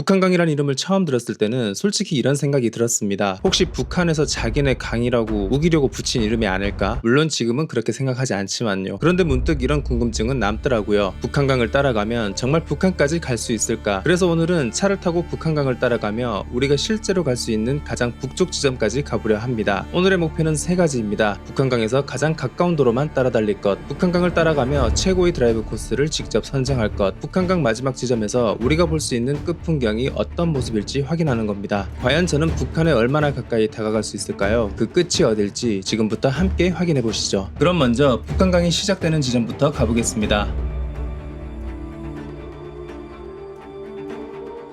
북한강이란 이름을 처음 들었을 때는 솔직히 이런 생각이 들었습니다. 혹시 북한에서 자기네 강이라고 우기려고 붙인 이름이 아닐까? 물론 지금은 그렇게 생각하지 않지만요. 그런데 문득 이런 궁금증은 남더라고요. 북한강을 따라가면 정말 북한까지 갈 수 있을까? 그래서 오늘은 차를 타고 북한강을 따라가며 우리가 실제로 갈 수 있는 가장 북쪽 지점까지 가보려 합니다. 오늘의 목표는 세 가지입니다. 북한강에서 가장 가까운 도로만 따라 달릴 것, 북한강을 따라가며 최고의 드라이브 코스를 직접 선정할 것, 북한강 마지막 지점에서 우리가 볼 수 있는 끝풍경이 어떤 모습일지 확인하는 겁니다. 과연 저는 북한에 얼마나 가까이 다가갈 수 있을까요? 그 끝이 어딜지 지금부터 함께 확인해 보시죠. 그럼 먼저 북한강이 시작되는 지점부터 가보겠습니다.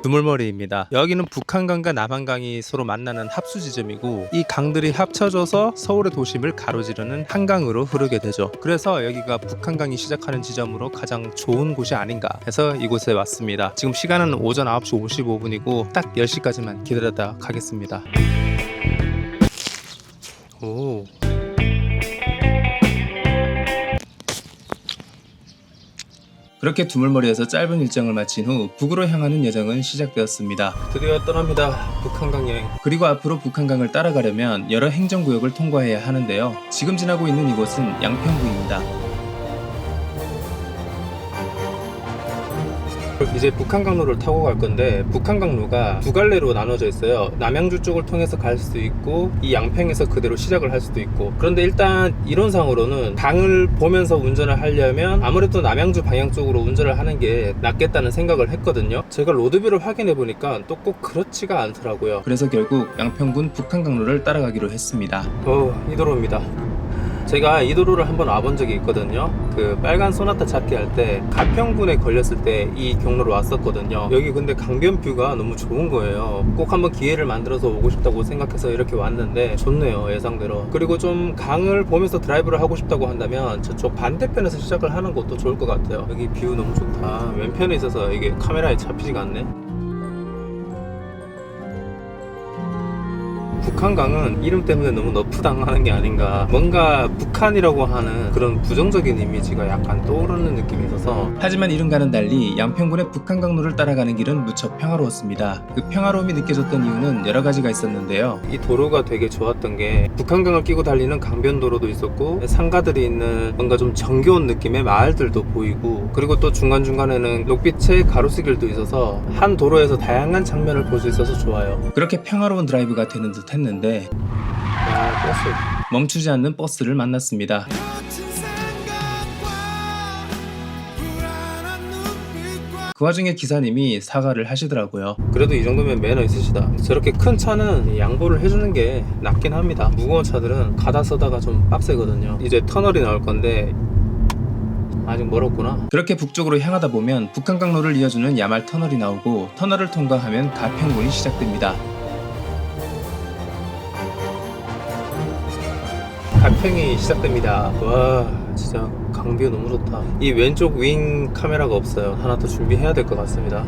두물머리입니다. 여기는 북한강과 남한강이 서로 만나는 합수 지점이고 이 강들이 합쳐져서 서울의 도심을 가로지르는 한강으로 흐르게 되죠. 그래서 여기가 북한강이 시작하는 지점으로 가장 좋은 곳이 아닌가 해서 이곳에 왔습니다. 지금 시간은 오전 9시 55분이고 딱 10시까지만 기다렸다 가겠습니다. 오. 그렇게 두물머리에서 짧은 일정을 마친 후 북으로 향하는 여정은 시작되었습니다. 드디어 떠납니다. 북한강 여행. 그리고 앞으로 북한강을 따라가려면 여러 행정구역을 통과해야 하는데요. 지금 지나고 있는 이곳은 양평구입니다. 이제 북한강로를 타고 갈 건데 북한강로가 두 갈래로 나눠져 있어요. 남양주 쪽을 통해서 갈 수도 있고 이 양평에서 그대로 시작을 할 수도 있고, 그런데 일단 이론상으로는 강을 보면서 운전을 하려면 아무래도 남양주 방향 쪽으로 운전을 하는 게 낫겠다는 생각을 했거든요. 제가 로드뷰를 확인해 보니까 또 꼭 그렇지가 않더라고요. 그래서 결국 양평군 북한강로를 따라가기로 했습니다. 이 도로입니다. 제가 이 도로를 한번 와본 적이 있거든요. 그 빨간 소나타 찾기 할 때 가평군에 걸렸을 때 이 경로로 왔었거든요. 여기 근데 강변뷰가 너무 좋은 거예요. 꼭 한번 기회를 만들어서 오고 싶다고 생각해서 이렇게 왔는데 좋네요, 예상대로. 그리고 좀 강을 보면서 드라이브를 하고 싶다고 한다면 저쪽 반대편에서 시작을 하는 것도 좋을 것 같아요. 여기 뷰 너무 좋다. 왼편에 있어서 이게 카메라에 잡히지가 않네. 북한강은 이름 때문에 너무 너프당하는 게 아닌가, 뭔가 북한이라고 하는 그런 부정적인 이미지가 약간 떠오르는 느낌이 있어서. 하지만 이름과는 달리 양평군의 북한강로를 따라가는 길은 무척 평화로웠습니다. 그 평화로움이 느껴졌던 이유는 여러 가지가 있었는데요. 이 도로가 되게 좋았던 게 북한강을 끼고 달리는 강변도로도 있었고 상가들이 있는 뭔가 좀 정겨운 느낌의 마을들도 보이고, 그리고 또 중간중간에는 녹빛의 가로수길도 있어서 한 도로에서 다양한 장면을 볼 수 있어서 좋아요. 그렇게 평화로운 드라이브가 되는 듯 했는데 버스. 멈추지 않는 버스를 만났습니다. 그 와중에 기사님이 사과를 하시더라고요. 그래도 이 정도면 매너 있으시다. 저렇게 큰 차는 양보를 해주는 게 낫긴 합니다. 무거운 차들은 가다 서다가 좀 빡세거든요. 이제 터널이 나올 건데 아직 멀었구나. 그렇게 북쪽으로 향하다 보면 북한강로를 이어주는 야말 터널이 나오고 터널을 통과하면 가평군이 시작됩니다. 가평이 시작됩니다. 와, 진짜 강뷰 너무 좋다. 이 왼쪽 윙 카메라가 없어요. 하나 더 준비해야 될 것 같습니다.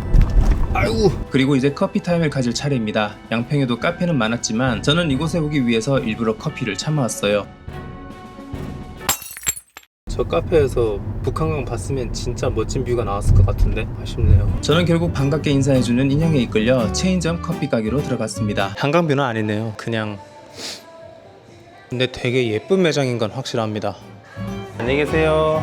아이고. 그리고 이제 커피 타임을 가질 차례입니다. 양평에도 카페는 많았지만 저는 이곳에 오기 위해서 일부러 커피를 참아왔어요. 저 카페에서 북한강 봤으면 진짜 멋진 뷰가 나왔을 것 같은데 아쉽네요. 저는 결국 반갑게 인사해주는 인형에 이끌려 체인점 커피 가게로 들어갔습니다. 한강뷰는 아니네요. 그냥. 근데 되게 예쁜 매장인 건 확실합니다. 안녕히 계세요.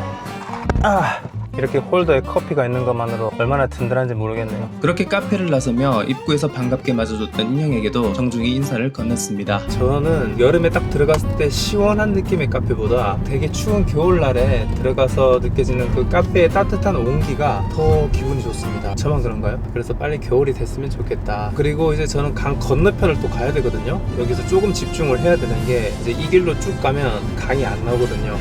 이렇게 홀더에 커피가 있는 것만으로 얼마나 든든한지 모르겠네요. 그렇게 카페를 나서며 입구에서 반갑게 맞아줬던 인형에게도 정중히 인사를 건넸습니다. 저는 여름에 딱 들어갔을 때 시원한 느낌의 카페보다 되게 추운 겨울날에 들어가서 느껴지는 그 카페의 따뜻한 온기가 더 기분이 좋습니다. 저만 그런가요? 그래서 빨리 겨울이 됐으면 좋겠다. 그리고 이제 저는 강 건너편을 또 가야 되거든요. 여기서 조금 집중을 해야 되는 게 이제 이 길로 쭉 가면 강이 안 나오거든요.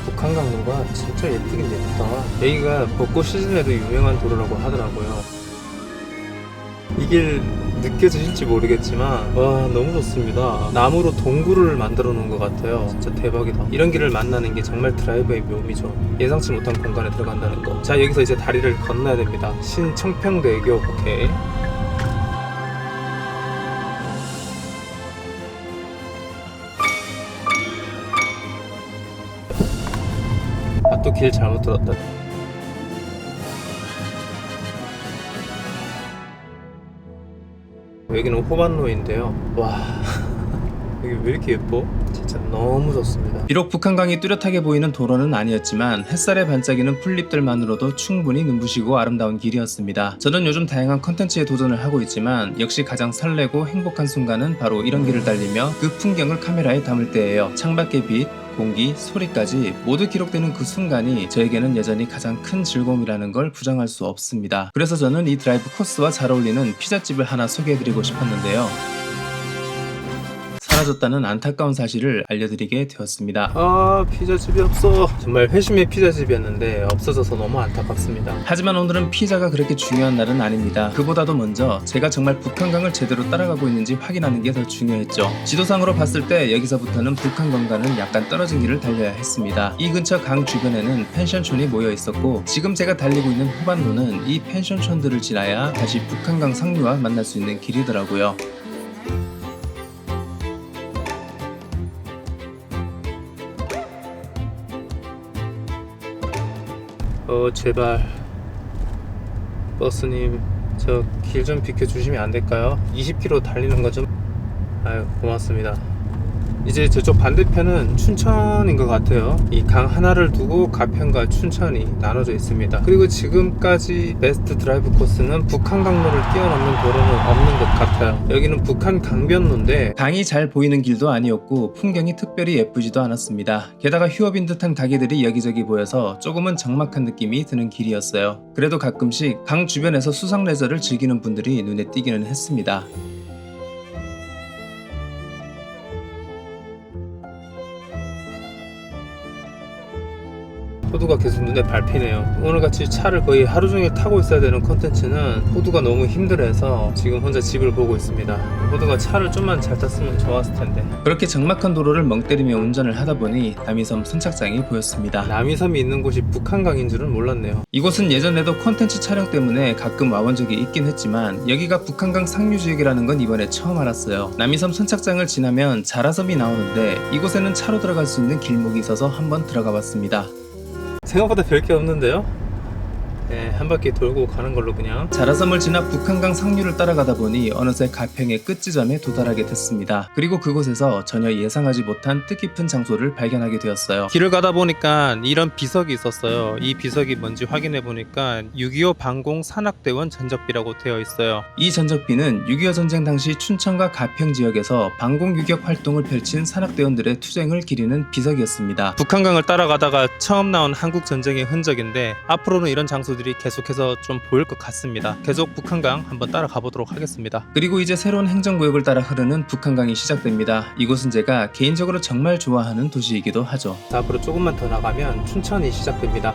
북한강로가 진짜 예쁘긴 예쁘다. 여기가 벚꽃 시즌에도 유명한 도로라고 하더라고요. 이 길 느껴지실지 모르겠지만 와, 너무 좋습니다. 나무로 동굴을 만들어 놓은 것 같아요. 진짜 대박이다. 이런 길을 만나는 게 정말 드라이브의 묘미죠. 예상치 못한 공간에 들어간다는 거. 자, 여기서 이제 다리를 건너야 됩니다. 신청평대교. 오케이. 또 길 잘못 들었다. 여기는 호반로인데요. 와 여기 왜 이렇게 예뻐? 진짜 너무 좋습니다. 비록 북한강이 뚜렷하게 보이는 도로는 아니었지만 햇살에 반짝이는 풀잎들만으로도 충분히 눈부시고 아름다운 길이었습니다. 저는 요즘 다양한 컨텐츠에 도전을 하고 있지만 역시 가장 설레고 행복한 순간은 바로 이런 길을 달리며 그 풍경을 카메라에 담을 때예요. 창밖의 빛, 공기, 소리까지 모두 기록되는 그 순간이 저에게는 여전히 가장 큰 즐거움이라는 걸 부정할 수 없습니다. 그래서 저는 이 드라이브 코스와 잘 어울리는 피자집을 하나 소개해드리고 싶었는데요. 사라졌다는 안타까운 사실을 알려드리게 되었습니다. 아, 피자집이 없어. 정말 회심의 피자집이었는데 없어져서 너무 안타깝습니다. 하지만 오늘은 피자가 그렇게 중요한 날은 아닙니다. 그보다도 먼저 제가 정말 북한강을 제대로 따라가고 있는지 확인하는 게 더 중요했죠. 지도상으로 봤을 때 여기서부터는 북한강과는 약간 떨어진 길을 달려야 했습니다. 이 근처 강 주변에는 펜션촌이 모여 있었고 지금 제가 달리고 있는 후반로는 이 펜션촌들을 지나야 다시 북한강 상류와 만날 수 있는 길이더라고요. 제발 버스님 저 길 좀 비켜주시면 안 될까요? 20km 달리는 거 좀 아유 고맙습니다. 이제 저쪽 반대편은 춘천인 것 같아요. 이 강 하나를 두고 가평과 춘천이 나눠져 있습니다. 그리고 지금까지 베스트 드라이브 코스는 북한강로를 뛰어넘는 도로는 없는 것 같아요. 여기는 북한 강변로인데 강이 잘 보이는 길도 아니었고 풍경이 특별히 예쁘지도 않았습니다. 게다가 휴업인 듯한 가게들이 여기저기 보여서 조금은 적막한 느낌이 드는 길이었어요. 그래도 가끔씩 강 주변에서 수상 레저를 즐기는 분들이 눈에 띄기는 했습니다. 호두가 계속 눈에 밟히네요. 오늘같이 차를 거의 하루 종일 타고 있어야 되는 컨텐츠는 호두가 너무 힘들어해서 지금 혼자 집을 보고 있습니다. 호두가 차를 좀만 잘 탔으면 좋았을 텐데. 그렇게 적막한 도로를 멍 때리며 운전을 하다 보니 남이섬 선착장이 보였습니다. 남이섬이 있는 곳이 북한강인 줄은 몰랐네요. 이곳은 예전에도 컨텐츠 촬영 때문에 가끔 와본 적이 있긴 했지만 여기가 북한강 상류 지역이라는 건 이번에 처음 알았어요. 남이섬 선착장을 지나면 자라섬이 나오는데 이곳에는 차로 들어갈 수 있는 길목이 있어서 한번 들어가 봤습니다. 생각보다 별게 없는데요? 네, 한 바퀴 돌고 가는 걸로 그냥. 자라섬을 지나 북한강 상류를 따라가다 보니 어느새 가평의 끝 지점에 도달하게 됐습니다. 그리고 그곳에서 전혀 예상하지 못한 뜻깊은 장소를 발견하게 되었어요. 길을 가다 보니까 이런 비석이 있었어요. 이 비석이 뭔지 확인해 보니까 6.25 방공 산악대원 전적비라고 되어 있어요. 이 전적비는 6.25 전쟁 당시 춘천과 가평 지역에서 방공 유격 활동을 펼친 산악대원들의 투쟁을 기리는 비석이었습니다. 북한강을 따라가다가 처음 나온 한국 전쟁의 흔적인데 앞으로는 이런 장소 들이 계속해서 좀 보일 것 같습니다. 계속 북한강 한번 따라가 보도록 하겠습니다. 그리고 이제 새로운 행정구역을 따라 흐르는 북한강이 시작됩니다. 이곳은 제가 개인적으로 정말 좋아하는 도시이기도 하죠. 앞으로 조금만 더 나가면 춘천이 시작됩니다.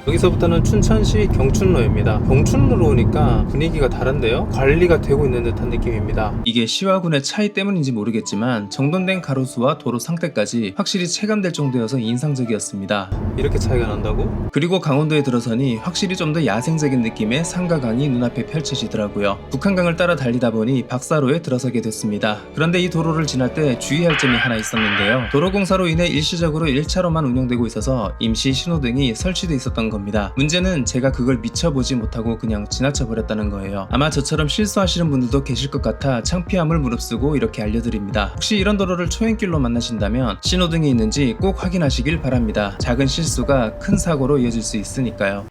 여기서부터는 춘천시 경춘로입니다. 경춘로로 오니까 분위기가 다른데요? 관리가 되고 있는 듯한 느낌입니다. 이게 시와군의 차이 때문인지 모르겠지만 정돈된 가로수와 도로 상태까지 확실히 체감될 정도여서 인상적이었습니다. 이렇게 차이가 난다고? 그리고 강원도에 들어서니 확실히 좀 더 야생적인 느낌의 산과강이 눈앞에 펼쳐지더라고요. 북한강을 따라 달리다 보니 박사로에 들어서게 됐습니다. 그런데 이 도로를 지날 때 주의할 점이 하나 있었는데요. 도로공사로 인해 일시적으로 1차로만 운영되고 있어서 임시 신호등이 설치돼 있었던 겁니다. 문제는 제가 그걸 미쳐보지 못하고 그냥 지나쳐 버렸다는 거예요. 아마 저처럼 실수하시는 분들도 계실 것 같아 창피함을 무릅쓰고 이렇게 알려드립니다. 혹시 이런 도로를 초행길로 만나신다면 신호등이 있는지 꼭 확인하시길 바랍니다. 작은 실수가 큰 사고로 이어질 수 있으니까요.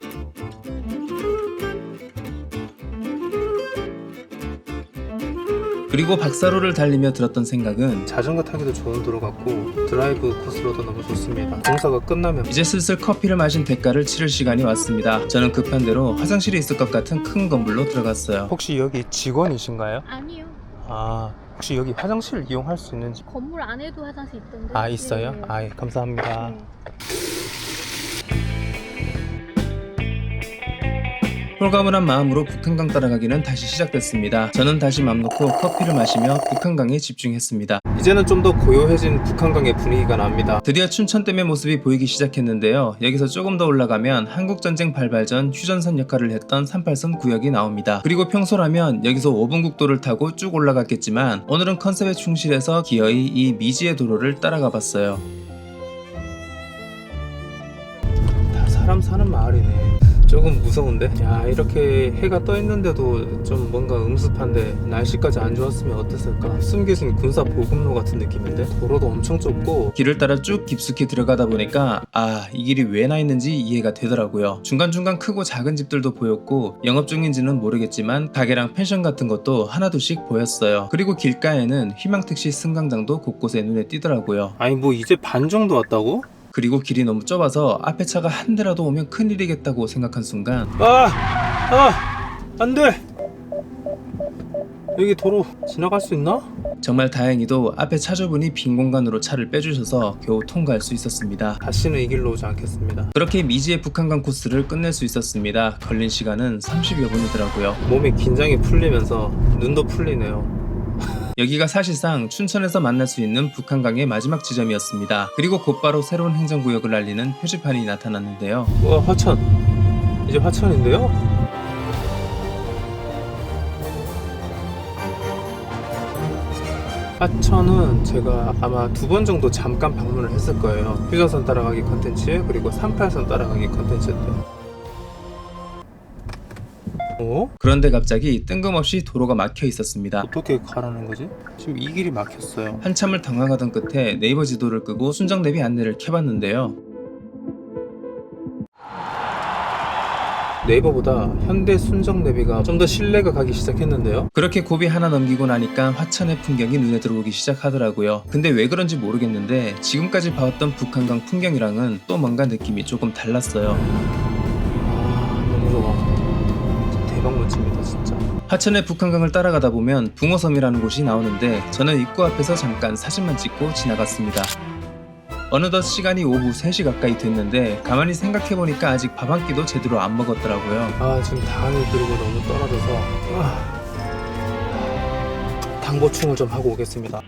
그리고 박사로를 달리며 들었던 생각은 자전거 타기도 좋은 도로 같고 드라이브 코스로도 너무 좋습니다. 공사가 끝나면 이제 슬슬 커피를 마신 대가를 치를 시간이 왔습니다. 저는 급한 대로 화장실이 있을 것 같은 큰 건물로 들어갔어요. 혹시 여기 직원이신가요? 아니요. 아, 혹시 여기 화장실 이용할 수 있는지? 건물 안에도 화장실 있던데. 아, 있어요? 네. 아, 예, 감사합니다. 네. 홀가분한 마음으로 북한강 따라가기는 다시 시작됐습니다. 저는 다시 맘 놓고 커피를 마시며 북한강에 집중했습니다. 이제는 좀 더 고요해진 북한강의 분위기가 납니다. 드디어 춘천댐의 모습이 보이기 시작했는데요. 여기서 조금 더 올라가면 한국전쟁 발발 전 휴전선 역할을 했던 38선 구역이 나옵니다. 그리고 평소라면 여기서 5분 국도를 타고 쭉 올라갔겠지만 오늘은 컨셉에 충실해서 기어이 이 미지의 도로를 따라가 봤어요. 다 사람 사는 마을이네. 조금 무서운데? 야, 이렇게 해가 떠 있는데도 좀 뭔가 음습한데 날씨까지 안 좋았으면 어땠을까? 숨겨진 군사 보급로 같은 느낌인데? 도로도 엄청 좁고 길을 따라 쭉 깊숙이 들어가다 보니까 이 길이 왜 나 있는지 이해가 되더라고요. 중간중간 크고 작은 집들도 보였고 영업 중인지는 모르겠지만 가게랑 펜션 같은 것도 하나둘씩 보였어요. 그리고 길가에는 희망택시 승강장도 곳곳에 눈에 띄더라고요. 아니 뭐 이제 반 정도 왔다고? 그리고 길이 너무 좁아서 앞에 차가 한 대라도 오면 큰일이겠다고 생각한 순간 안돼! 여기 도로 지나갈 수 있나? 정말 다행히도 앞에 차주분이 빈 공간으로 차를 빼주셔서 겨우 통과할 수 있었습니다. 다시는 이 길로 오지 않겠습니다. 그렇게 미지의 북한강 코스를 끝낼 수 있었습니다. 걸린 시간은 30여 분이더라고요. 몸이 긴장이 풀리면서 눈도 풀리네요. 여기가 사실상 춘천에서 만날 수 있는 북한강의 마지막 지점이었습니다. 그리고 곧바로 새로운 행정구역을 알리는 표지판이 나타났는데요. 와, 화천. 이제 화천인데요? 화천은 제가 아마 2번 정도 잠깐 방문을 했을 거예요. 휴전선 따라가기 컨텐츠 그리고 38선 따라가기 컨텐츠 때. 그런데 갑자기 뜬금없이 도로가 막혀 있었습니다. 어떻게 가라는 거지? 지금 이 길이 막혔어요. 한참을 당황하던 끝에 네이버 지도를 끄고 순정 내비 안내를 켜봤는데요. 네이버보다 현대 순정 내비가 좀 더 신뢰가 가기 시작했는데요. 그렇게 고비 하나 넘기고 나니까 화천의 풍경이 눈에 들어오기 시작하더라고요. 근데 왜 그런지 모르겠는데 지금까지 봐왔던 북한강 풍경이랑은 또 뭔가 느낌이 조금 달랐어요. 너무 좋아. 대박 멋집니다 진짜. 화천의 북한강을 따라가다 보면 붕어섬이라는 곳이 나오는데 저는 입구 앞에서 잠깐 사진만 찍고 지나갔습니다. 어느덧 시간이 오후 3시 가까이 됐는데 가만히 생각해보니까 아직 밥 한 끼도 제대로 안 먹었더라고요. 지금 당이 그리고 너무 떨어져서 당 보충을 좀 하고 오겠습니다.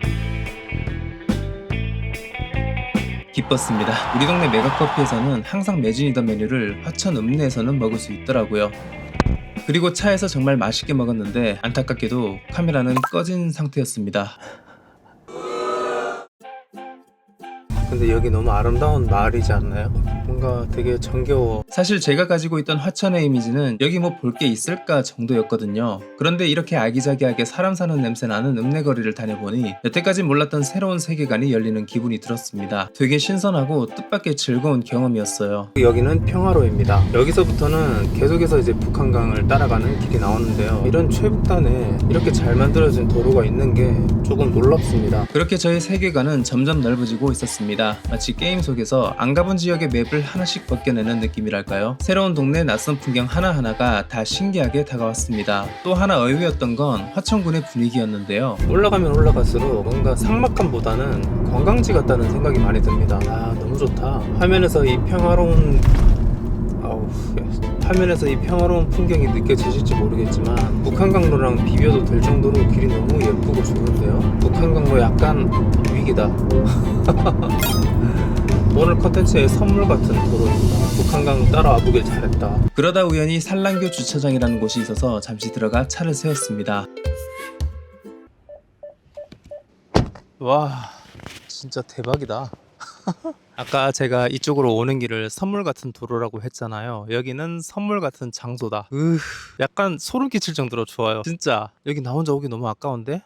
기뻤습니다. 우리 동네 메가커피에서는 항상 매진이던 메뉴를 화천 읍내에서는 먹을 수 있더라고요. 그리고 차에서 정말 맛있게 먹었는데 안타깝게도 카메라는 꺼진 상태였습니다. 근데 여기 너무 아름다운 마을이지 않나요? 뭔가 되게 정겨워. 사실 제가 가지고 있던 화천의 이미지는 여기 뭐 볼 게 있을까 정도였거든요. 그런데 이렇게 아기자기하게 사람 사는 냄새 나는 읍내거리를 다녀보니 여태까지 몰랐던 새로운 세계관이 열리는 기분이 들었습니다. 되게 신선하고 뜻밖의 즐거운 경험이었어요. 여기는 평화로입니다. 여기서부터는 계속해서 이제 북한강을 따라가는 길이 나오는데요. 이런 최북단에 이렇게 잘 만들어진 도로가 있는 게 조금 놀랍습니다. 그렇게 저의 세계관은 점점 넓어지고 있었습니다. 마치 게임 속에서 안 가본 지역의 맵을 하나씩 벗겨내는 느낌이랄까요? 새로운 동네 낯선 풍경 하나하나가 다 신기하게 다가왔습니다. 또 하나 의외였던 건 화천군의 분위기였는데요. 올라가면 올라갈수록 뭔가 삭막함보다는 관광지 같다는 생각이 많이 듭니다. 너무 좋다. 화면에서 이 평화로운 풍경이 느껴지실지 모르겠지만 북한강로랑 비교도 될 정도로 길이 너무 예쁘고 좋은데요. 북한강로 약간 위기다. 오늘 컨텐츠의 선물 같은 도로입니다. 북한강 따라와 보길 잘했다. 그러다 우연히 산란교 주차장이라는 곳이 있어서 잠시 들어가 차를 세웠습니다. 와, 진짜 대박이다. 아까 제가 이쪽으로 오는 길을 선물 같은 도로라고 했잖아요. 여기는 선물 같은 장소다. 약간 소름 끼칠 정도로 좋아요. 진짜 여기 나 혼자 오기 너무 아까운데?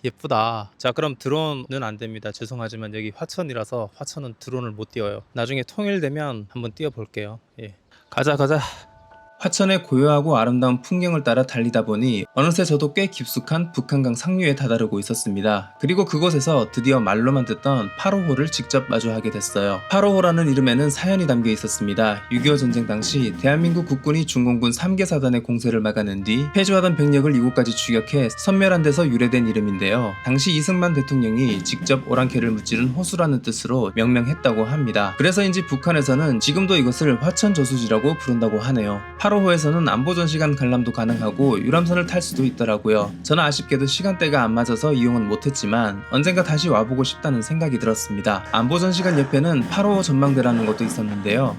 예쁘다. 자, 그럼 드론은 안 됩니다. 죄송하지만 여기 화천이라서 화천은 드론을 못 띄워요. 나중에 통일되면 한번 띄워볼게요. 가자. 화천의 고요하고 아름다운 풍경을 따라 달리다 보니 어느새 저도 꽤 깊숙한 북한강 상류에 다다르고 있었습니다. 그리고 그곳에서 드디어 말로만 듣던 8호호를 직접 마주하게 됐어요. 8호호라는 이름에는 사연이 담겨 있었습니다. 6.25 전쟁 당시 대한민국 국군이 중공군 3개 사단의 공세를 막아낸 뒤 패주하던 병력을 이곳까지 추격해 섬멸한 데서 유래된 이름인데요. 당시 이승만 대통령이 직접 오랑캐를 무찌른 호수라는 뜻으로 명명했다고 합니다. 그래서인지 북한에서는 지금도 이것을 화천저수지라고 부른다고 하네요. 8호호에서는 안보전시간 관람도 가능하고 유람선을 탈 수도 있더라고요. 저는 아쉽게도 시간대가 안 맞아서 이용은 못했지만 언젠가 다시 와보고 싶다는 생각이 들었습니다. 안보전시간 옆에는 8호호 전망대라는 것도 있었는데요.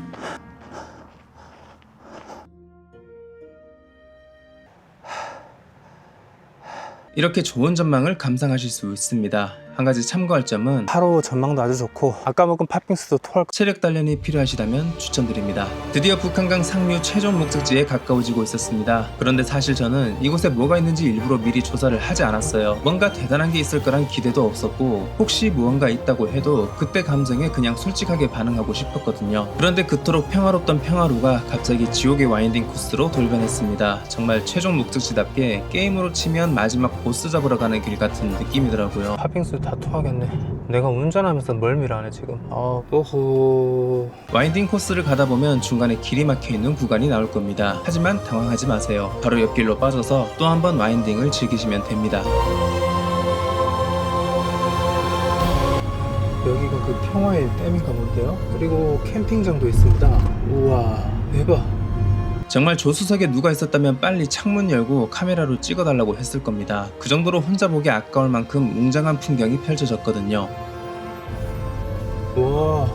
이렇게 좋은 전망을 감상하실 수 있습니다. 한 가지 참고할 점은 하루 전망도 아주 좋고 아까 먹은 팥빙수도 토할 체력 단련이 필요하시다면 추천드립니다. 드디어 북한강 상류 최종 목적지에 가까워지고 있었습니다. 그런데 사실 저는 이곳에 뭐가 있는지 일부러 미리 조사를 하지 않았어요. 뭔가 대단한 게 있을 거란 기대도 없었고 혹시 무언가 있다고 해도 그때 감정에 그냥 솔직하게 반응하고 싶었거든요. 그런데 그토록 평화롭던 평화로가 갑자기 지옥의 와인딩 코스로 돌변했습니다. 정말 최종 목적지답게 게임으로 치면 마지막 보스 잡으러 가는 길 같은 느낌이더라고요. 팥빙수 다 토하겠네. 내가 운전하면서 멀미를 하네 지금. 오호. 와인딩 코스를 가다 보면 중간에 길이 막혀 있는 구간이 나올 겁니다. 하지만 당황하지 마세요. 바로 옆길로 빠져서 또 한 번 와인딩을 즐기시면 됩니다. 여기가 그 평화의 댐인가 본데요. 그리고 캠핑장도 있습니다. 우와 대박. 정말 조수석에 누가 있었다면 빨리 창문 열고 카메라로 찍어달라고 했을 겁니다. 그 정도로 혼자 보기 아까울 만큼 웅장한 풍경이 펼쳐졌거든요. 우와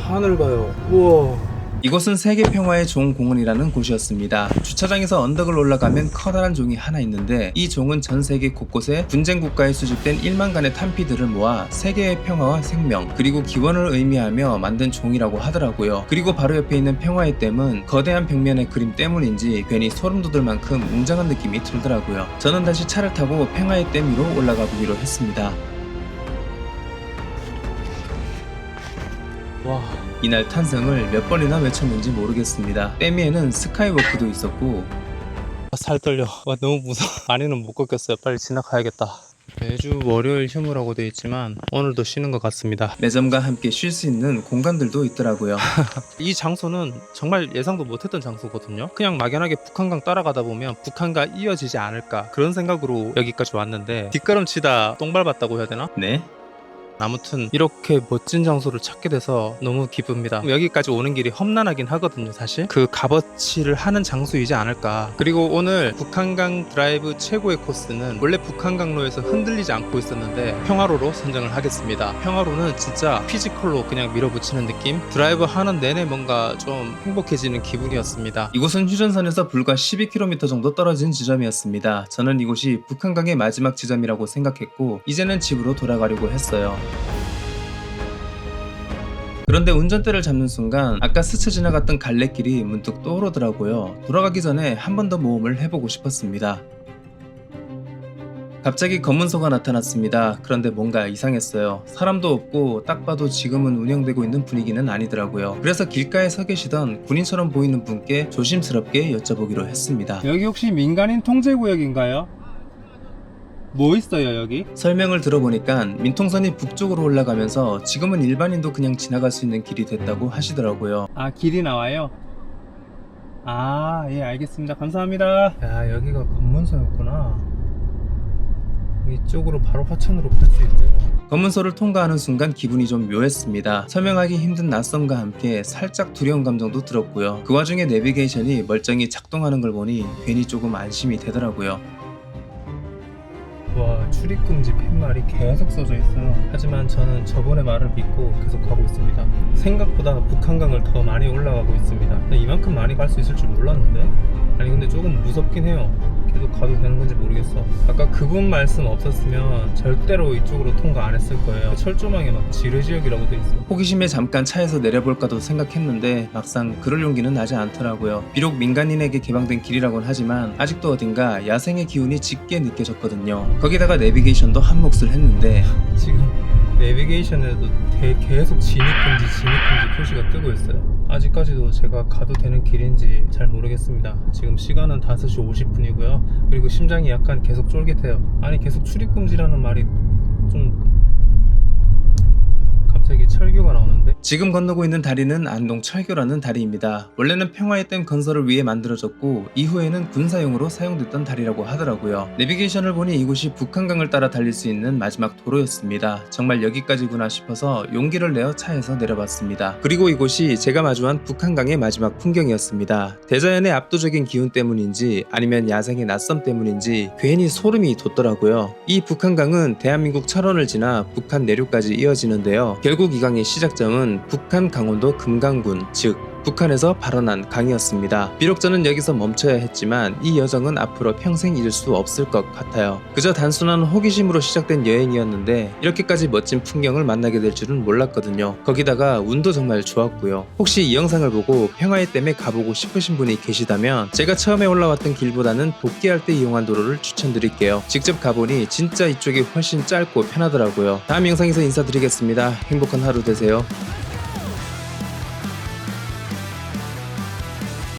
하늘 봐요. 우와. 이곳은 세계평화의 종공원이라는 곳이었습니다. 주차장에서 언덕을 올라가면 커다란 종이 하나 있는데 이 종은 전 세계 곳곳에 분쟁 국가에 수집된 1만 간의 탄피들을 모아 세계의 평화와 생명 그리고 기원을 의미하며 만든 종이라고 하더라고요. 그리고 바로 옆에 있는 평화의 댐은 거대한 벽면의 그림 때문인지 괜히 소름 돋을 만큼 웅장한 느낌이 들더라고요. 저는 다시 차를 타고 평화의 댐 위로 올라가 보기로 했습니다. 와. 이날 탄성을 몇 번이나 외쳤는지 모르겠습니다. 댐 위에는 스카이워크도 있었고 살 떨려. 와 너무 무서워. 많이는 못 걷겠어요. 빨리 지나가야겠다. 매주 월요일 휴무라고 되어 있지만 오늘도 쉬는 것 같습니다. 매점과 함께 쉴 수 있는 공간들도 있더라고요. 이 장소는 정말 예상도 못했던 장소거든요. 그냥 막연하게 북한강 따라가다 보면 북한과 이어지지 않을까 그런 생각으로 여기까지 왔는데 뒷걸음치다 똥 밟았다고 해야 되나? 네? 아무튼 이렇게 멋진 장소를 찾게 돼서 너무 기쁩니다. 여기까지 오는 길이 험난하긴 하거든요. 사실 그 값어치를 하는 장소이지 않을까. 그리고 오늘 북한강 드라이브 최고의 코스는 원래 북한강로에서 흔들리지 않고 있었는데 평화로로 선정을 하겠습니다. 평화로는 진짜 피지컬로 그냥 밀어붙이는 느낌. 드라이브 하는 내내 뭔가 좀 행복해지는 기분이었습니다. 이곳은 휴전선에서 불과 12km 정도 떨어진 지점이었습니다. 저는 이곳이 북한강의 마지막 지점이라고 생각했고 이제는 집으로 돌아가려고 했어요. 그런데 운전대를 잡는 순간 아까 스쳐 지나갔던 갈래길이 문득 떠오르더라고요. 돌아가기 전에 한 번 더 모험을 해보고 싶었습니다. 갑자기 검문소가 나타났습니다. 그런데 뭔가 이상했어요. 사람도 없고 딱 봐도 지금은 운영되고 있는 분위기는 아니더라고요. 그래서 길가에 서 계시던 군인처럼 보이는 분께 조심스럽게 여쭤보기로 했습니다. 여기 혹시 민간인 통제구역인가요? 뭐 있어요 여기? 설명을 들어보니까 민통선이 북쪽으로 올라가면서 지금은 일반인도 그냥 지나갈 수 있는 길이 됐다고 하시더라고요. 아 길이 나와요? 아 예 알겠습니다. 감사합니다. 야 여기가 검문소였구나. 이쪽으로 바로 화천으로 갈 수 있대요. 검문소를 통과하는 순간 기분이 좀 묘했습니다. 설명하기 힘든 낯섦과 함께 살짝 두려운 감정도 들었고요. 그 와중에 내비게이션이 멀쩡히 작동하는 걸 보니 괜히 조금 안심이 되더라고요. 와 출입금지 팻말이 계속 써져 있어요. 하지만 저는 저번의 말을 믿고 계속 가고 있습니다. 생각보다 북한강을 더 많이 올라가고 있습니다. 이만큼 많이 갈 수 있을 줄 몰랐는데 아니 근데 조금 무섭긴 해요. 계속 가도 되는 건지 모르겠어. 아까 그분 말씀 없었으면 절대로 이쪽으로 통과 안 했을 거예요. 철조망에 막 지뢰지역이라고 돼 있어. 호기심에 잠깐 차에서 내려볼까도 생각했는데 막상 그럴 용기는 나지 않더라고요. 비록 민간인에게 개방된 길이라고는 하지만 아직도 어딘가 야생의 기운이 짙게 느껴졌거든요. 거기다가 내비게이션도 한 몫을 했는데 지금 내비게이션에도 계속 진입금지 표시가 뜨고 있어요. 아직까지도 제가 가도 되는 길인지 잘 모르겠습니다. 지금 시간은 5시 50분이고요 그리고 심장이 약간 계속 쫄깃해요. 아니 계속 출입금지라는 말이 좀 갑자기 철교가 나오는데 지금 건너고 있는 다리는 안동 철교라는 다리입니다. 원래는 평화의 댐 건설을 위해 만들어졌고 이후에는 군사용으로 사용됐던 다리라고 하더라고요. 내비게이션을 보니 이곳이 북한강을 따라 달릴 수 있는 마지막 도로였습니다. 정말 여기까지구나 싶어서 용기를 내어 차에서 내려봤습니다. 그리고 이곳이 제가 마주한 북한강의 마지막 풍경이었습니다. 대자연의 압도적인 기운 때문인지 아니면 야생의 낯섦 때문인지 괜히 소름이 돋더라고요. 이 북한강은 대한민국 철원을 지나 북한 내륙까지 이어지는데요. 결국 이 강의 시작점은 북한 강원도 금강군, 즉 북한에서 발언한 강이었습니다. 비록 저는 여기서 멈춰야 했지만 이 여정은 앞으로 평생 잊을 수 없을 것 같아요. 그저 단순한 호기심으로 시작된 여행이었는데 이렇게까지 멋진 풍경을 만나게 될 줄은 몰랐거든요. 거기다가 운도 정말 좋았고요. 혹시 이 영상을 보고 평화의 댐에 가보고 싶으신 분이 계시다면 제가 처음에 올라왔던 길보다는 복귀할 때 이용한 도로를 추천드릴게요. 직접 가보니 진짜 이쪽이 훨씬 짧고 편하더라고요. 다음 영상에서 인사드리겠습니다. 행복한 하루 되세요.